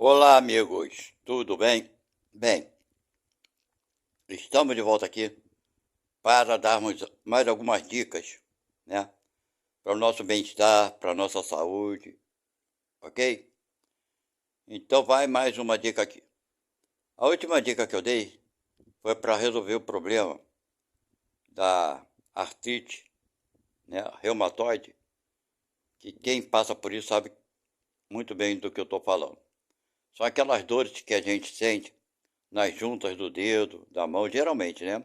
Olá, amigos, tudo bem? Bem, estamos de volta aqui para darmos mais algumas dicas, né? Para o nosso bem-estar, para a nossa saúde, ok? Então, vai mais uma dica aqui. A última dica que eu dei foi para resolver o problema da artrite, né? Reumatoide, que quem passa por isso sabe muito bem do que eu estou falando. São aquelas dores que a gente sente nas juntas do dedo, da mão, geralmente, né?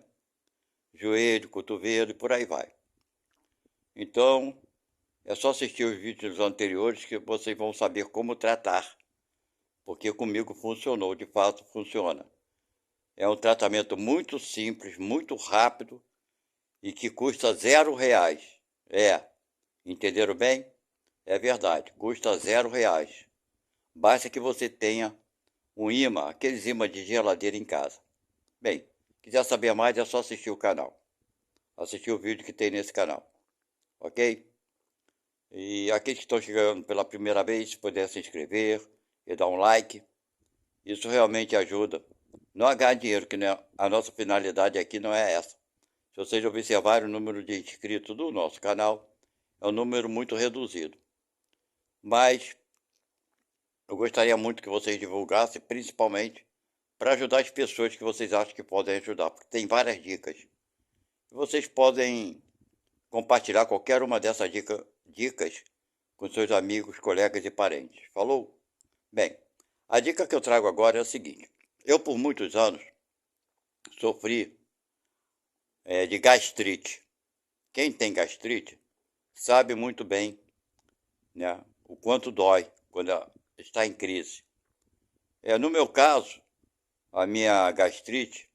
Joelho, cotovelo e por aí vai. Então, é só assistir os vídeos anteriores que vocês vão saber como tratar, porque comigo funcionou, de fato funciona. É um tratamento muito simples, muito rápido e que custa R$ 0. Entenderam bem? É verdade, custa R$ 0. Basta que você tenha um imã, aqueles imãs de geladeira em casa. Bem, quiser saber mais é só assistir o canal. Assistir o vídeo que tem nesse canal, ok? E aqueles que estão chegando pela primeira vez, se puder se inscrever e dar um like, isso realmente ajuda. Não a ganhar dinheiro, que a nossa finalidade aqui não é essa. Se vocês observarem o número de inscritos do nosso canal, é um número muito reduzido. Mas eu gostaria muito que vocês divulgassem, principalmente para ajudar as pessoas que vocês acham que podem ajudar, porque tem várias dicas. Vocês podem compartilhar qualquer uma dessas dicas com seus amigos, colegas e parentes. Falou? Bem, a dica que eu trago agora é a seguinte. Eu, por muitos anos, sofri de gastrite. Quem tem gastrite sabe muito bem, né, o quanto dói quando está em crise. No meu caso, a minha gastrite,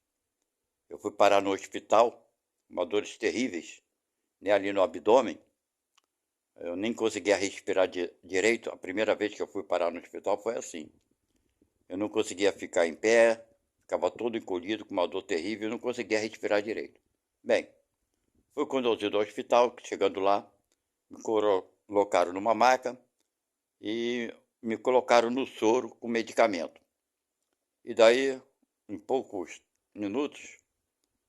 eu fui parar no hospital, uma dores terríveis, né, ali no abdômen. Eu nem conseguia respirar direito. A primeira vez que eu fui parar no hospital foi assim. Eu não conseguia ficar em pé, ficava todo encolhido, com uma dor terrível, e não conseguia respirar direito. Bem, fui conduzido ao hospital, chegando lá, me colocaram numa maca e me colocaram no soro com medicamento. E daí, em poucos minutos,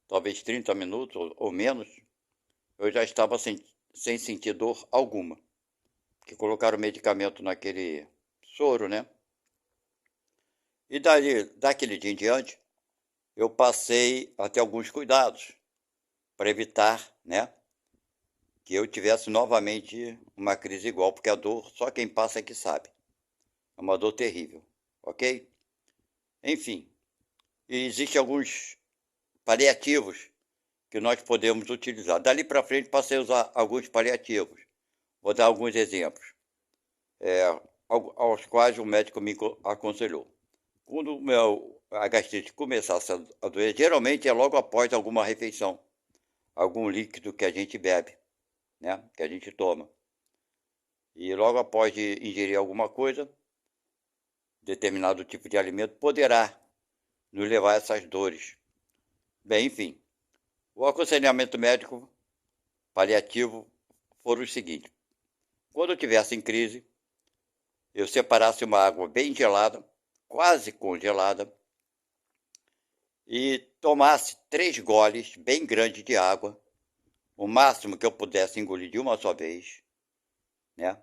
talvez 30 minutos ou menos, eu já estava sem sentir dor alguma. Porque colocaram medicamento naquele soro, né? E daquele dia em diante, eu passei a ter alguns cuidados para evitar, né, que eu tivesse novamente uma crise igual, porque a dor, só quem passa é que sabe. É uma dor terrível, ok? Enfim, e existem alguns paliativos que nós podemos utilizar. Dali para frente passei a usar alguns paliativos. Vou dar alguns exemplos, aos quais o médico me aconselhou. Quando a gastrite começasse a doer, geralmente é logo após alguma refeição, algum líquido que a gente bebe, né, que a gente toma. E logo após de ingerir alguma coisa, determinado tipo de alimento poderá nos levar a essas dores. Bem, enfim, o aconselhamento médico paliativo foram o seguinte: quando eu estivesse em crise, eu separasse uma água bem gelada, quase congelada, e tomasse 3 goles bem grandes de água, o máximo que eu pudesse engolir de uma só vez, né?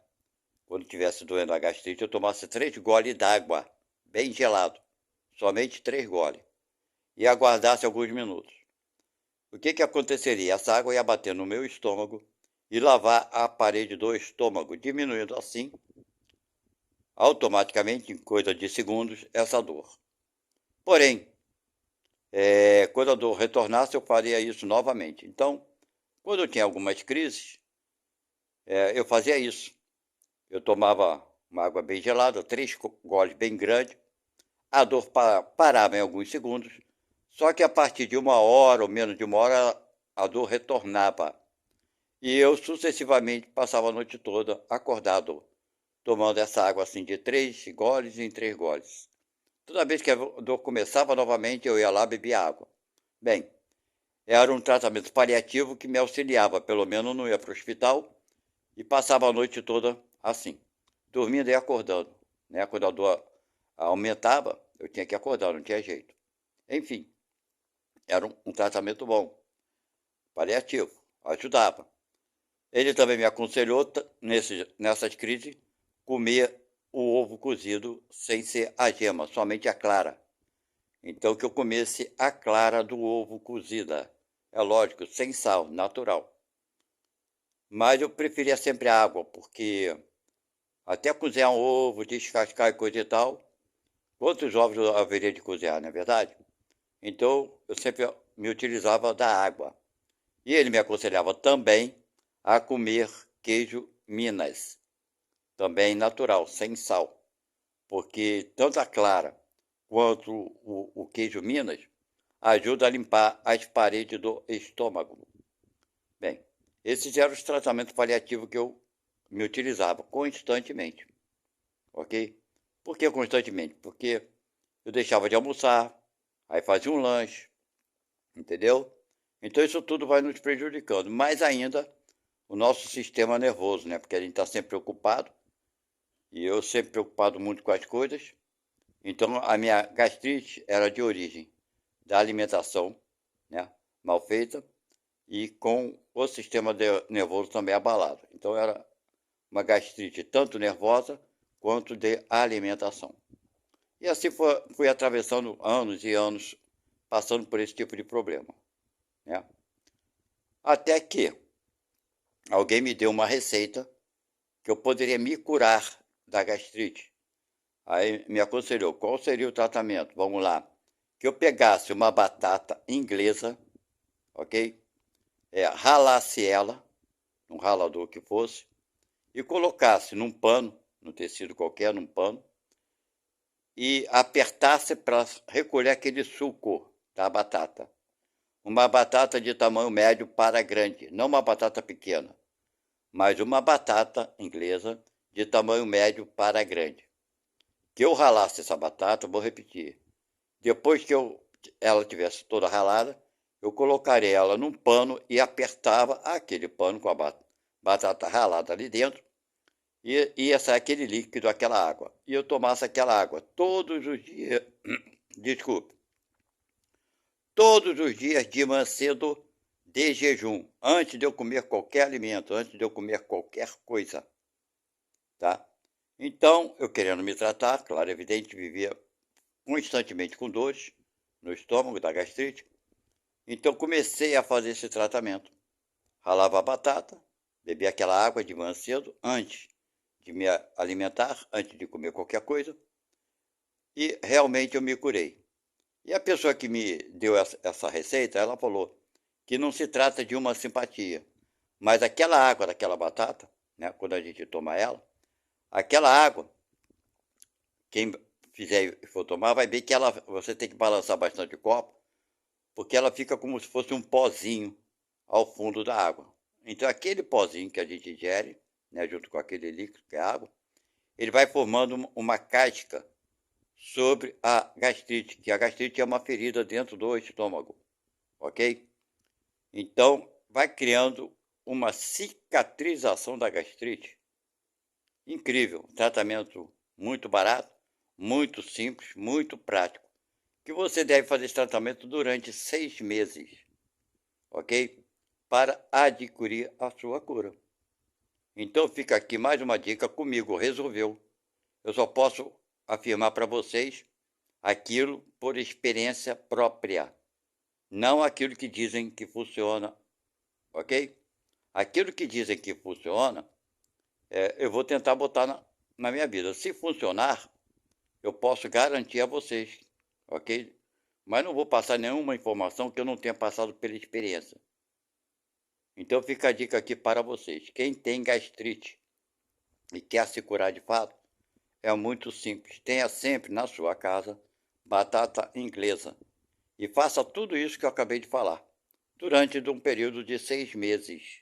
Quando estivesse doendo a gastrite, eu tomasse 3 goles d'água, bem gelado, somente 3 goles, e aguardasse alguns minutos. O que que aconteceria? Essa água ia bater no meu estômago e lavar a parede do estômago, diminuindo assim, automaticamente, em coisa de segundos, essa dor. Porém, quando a dor retornasse, eu faria isso novamente. Então, quando eu tinha algumas crises, eu fazia isso. Eu tomava uma água bem gelada, 3 goles bem grandes, a dor parava em alguns segundos, só que a partir de 1 hora ou menos de 1 hora, a dor retornava. E eu sucessivamente passava a noite toda acordado, tomando essa água assim de 3 goles em 3 goles. Toda vez que a dor começava novamente, eu ia lá e bebia água. Bem, era um tratamento paliativo que me auxiliava, pelo menos não ia para o hospital, e passava a noite toda assim, dormindo e acordando, né, quando aumentava, eu tinha que acordar, não tinha jeito. Enfim, era um tratamento bom, paliativo, ajudava. Ele também me aconselhou, nessas crises, comer o ovo cozido sem ser a gema, somente a clara. Então, que eu comesse a clara do ovo cozida. É lógico, sem sal, natural. Mas eu preferia sempre a água, porque até cozinhar um ovo, descascar e coisa e tal, quantos ovos eu haveria de cozinhar, não é verdade? Então, eu sempre me utilizava da água. E ele me aconselhava também a comer queijo Minas, também natural, sem sal, porque tanto a clara quanto o queijo Minas ajuda a limpar as paredes do estômago. Bem, esses eram os tratamentos paliativos que eu me utilizava constantemente, ok? Por que constantemente? Porque eu deixava de almoçar, aí fazia um lanche, entendeu? Então isso tudo vai nos prejudicando, mais ainda o nosso sistema nervoso, né? Porque a gente está sempre preocupado, e eu sempre preocupado muito com as coisas. Então a minha gastrite era de origem da alimentação, né? Mal feita, e com o sistema nervoso também abalado. Então era uma gastrite tanto nervosa quanto de alimentação. E assim fui atravessando anos e anos, passando por esse tipo de problema, né? Até que alguém me deu uma receita que eu poderia me curar da gastrite. Aí me aconselhou, qual seria o tratamento? Vamos lá. Que eu pegasse uma batata inglesa, ok? Ralasse ela, num ralador que fosse, e colocasse num pano, num tecido qualquer, num pano, e apertasse para recolher aquele suco da batata. Uma batata de tamanho médio para grande, não uma batata pequena, mas uma batata inglesa de tamanho médio para grande. Que eu ralasse essa batata, vou repetir. Depois que ela tivesse toda ralada, eu colocaria ela num pano e apertava aquele pano com a batata ralada ali dentro, e ia sair aquele líquido, aquela água. E eu tomasse aquela água todos os dias, desculpe, todos os dias de manhã cedo, de jejum, antes de eu comer qualquer alimento, antes de eu comer qualquer coisa, tá? Então, eu querendo me tratar, claro, evidente, vivia constantemente com dores no estômago, da gastrite. Então, comecei a fazer esse tratamento. Ralava a batata, bebia aquela água de manhã cedo, antes de me alimentar, antes de comer qualquer coisa, e realmente eu me curei. E a pessoa que me deu essa receita, ela falou que não se trata de uma simpatia, mas aquela água daquela batata, né, quando a gente toma ela, aquela água, quem fizer e for tomar, vai ver que você tem que balançar bastante o copo, porque ela fica como se fosse um pozinho ao fundo da água. Então, aquele pozinho que a gente ingere, né, junto com aquele líquido que é água, ele vai formando uma casca sobre a gastrite, que a gastrite é uma ferida dentro do estômago, ok? Então, vai criando uma cicatrização da gastrite. Incrível, tratamento muito barato, muito simples, muito prático, que você deve fazer esse tratamento durante 6 meses, ok? Para adquirir a sua cura. Então fica aqui mais uma dica, comigo resolveu. Eu só posso afirmar para vocês aquilo por experiência própria, não aquilo que dizem que funciona, ok? Aquilo que dizem que funciona, eu vou tentar botar na minha vida. Se funcionar, eu posso garantir a vocês, ok? Mas não vou passar nenhuma informação que eu não tenha passado pela experiência. Então fica a dica aqui para vocês. Quem tem gastrite e quer se curar de fato, é muito simples. Tenha sempre na sua casa batata inglesa. E faça tudo isso que eu acabei de falar, durante um período de 6 meses.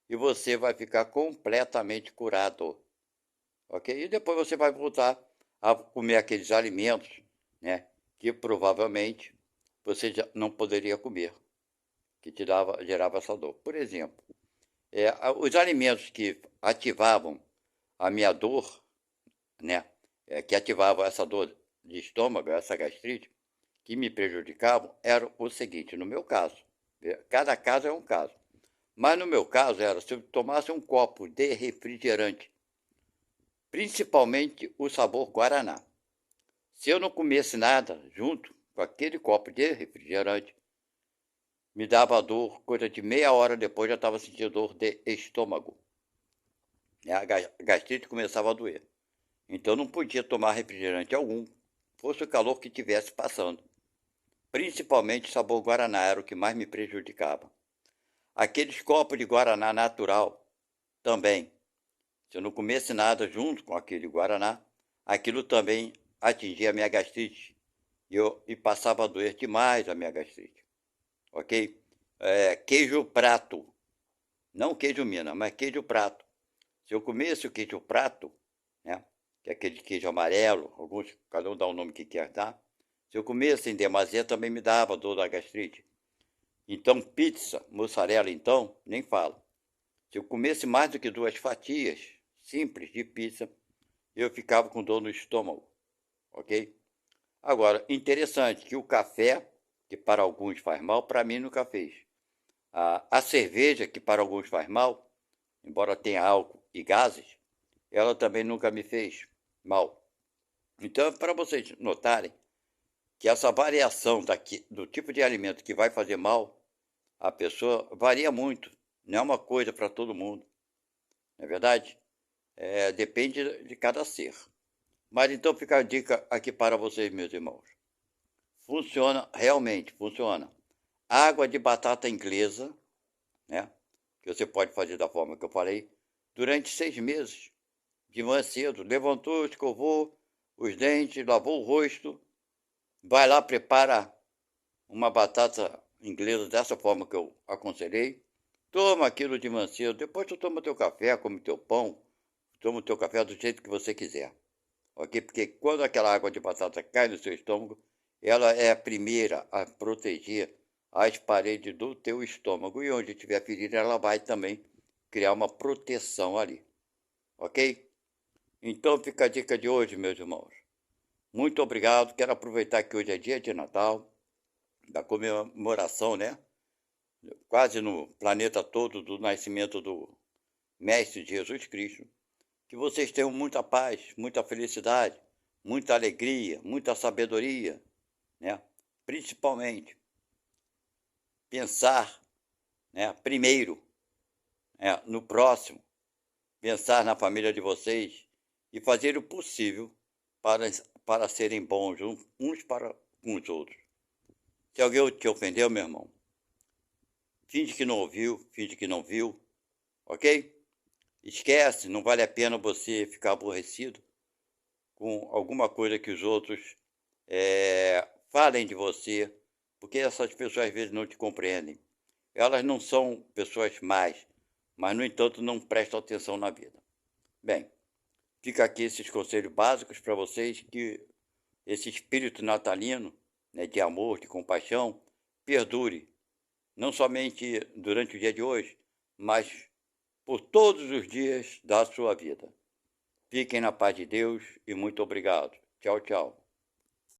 E você vai ficar completamente curado, ok? E depois você vai voltar a comer aqueles alimentos, né, que provavelmente você já não poderia comer, que gerava essa dor. Por exemplo, os alimentos que ativavam a minha dor, né, que ativavam essa dor de estômago, essa gastrite, que me prejudicavam, era o seguinte, no meu caso, cada caso é um caso, mas no meu caso era, se eu tomasse um copo de refrigerante, principalmente o sabor Guaraná, se eu não comesse nada junto com aquele copo de refrigerante, me dava dor, coisa de meia hora depois já estava sentindo dor de estômago. A gastrite começava a doer. Então não podia tomar refrigerante algum, fosse o calor que estivesse passando. Principalmente o sabor Guaraná era o que mais me prejudicava. Aqueles copos de Guaraná natural também. Se eu não comesse nada junto com aquele Guaraná, aquilo também atingia a minha gastrite. E passava a doer demais a minha gastrite. Ok? Queijo prato. Não queijo mina, mas queijo prato. Se eu comesse o queijo prato, né, que é aquele queijo amarelo, alguns, cada um dá o nome que quer dar, se eu comesse em demasia também me dava dor da gastrite. Então pizza, mussarela então, nem falo. Se eu comesse mais do que 2 fatias simples de pizza, eu ficava com dor no estômago, ok? Agora, interessante que o café, que para alguns faz mal, para mim nunca fez. A cerveja, que para alguns faz mal, embora tenha álcool e gases, ela também nunca me fez mal. Então, para vocês notarem que essa variação do tipo de alimento que vai fazer mal à pessoa varia muito. Não é uma coisa para todo mundo. Não é verdade? Depende de cada ser. Mas então fica a dica aqui para vocês, meus irmãos. Funciona, realmente funciona. Água de batata inglesa, né? Que você pode fazer da forma que eu falei, durante 6 meses. De manhã cedo, levantou, escovou os dentes, lavou o rosto, vai lá, prepara uma batata inglesa dessa forma que eu aconselhei, toma aquilo de manhã cedo, depois tu toma teu café, come teu pão, toma o teu café do jeito que você quiser, ok? Porque quando aquela água de batata cai no seu estômago, ela é a primeira a proteger as paredes do teu estômago, e onde tiver ferida, ela vai também criar uma proteção ali, ok? Então fica a dica de hoje, meus irmãos. Muito obrigado. Quero aproveitar que hoje é dia de Natal, da comemoração, né? Quase no planeta todo do nascimento do Mestre Jesus Cristo. Que vocês tenham muita paz, muita felicidade, muita alegria, muita sabedoria, né? Principalmente pensar, né? Primeiro, no próximo, pensar na família de vocês e fazer o possível para serem bons uns para com os outros. Se alguém te ofendeu, meu irmão, finge que não ouviu, finge que não viu, ok? Esquece, não vale a pena você ficar aborrecido com alguma coisa que os outros falem de você, porque essas pessoas às vezes não te compreendem. Elas não são pessoas más, mas, no entanto, não prestam atenção na vida. Bem, fica aqui esses conselhos básicos para vocês, que esse espírito natalino, né, de amor, de compaixão, perdure, não somente durante o dia de hoje, mas por todos os dias da sua vida. Fiquem na paz de Deus e muito obrigado. Tchau, tchau.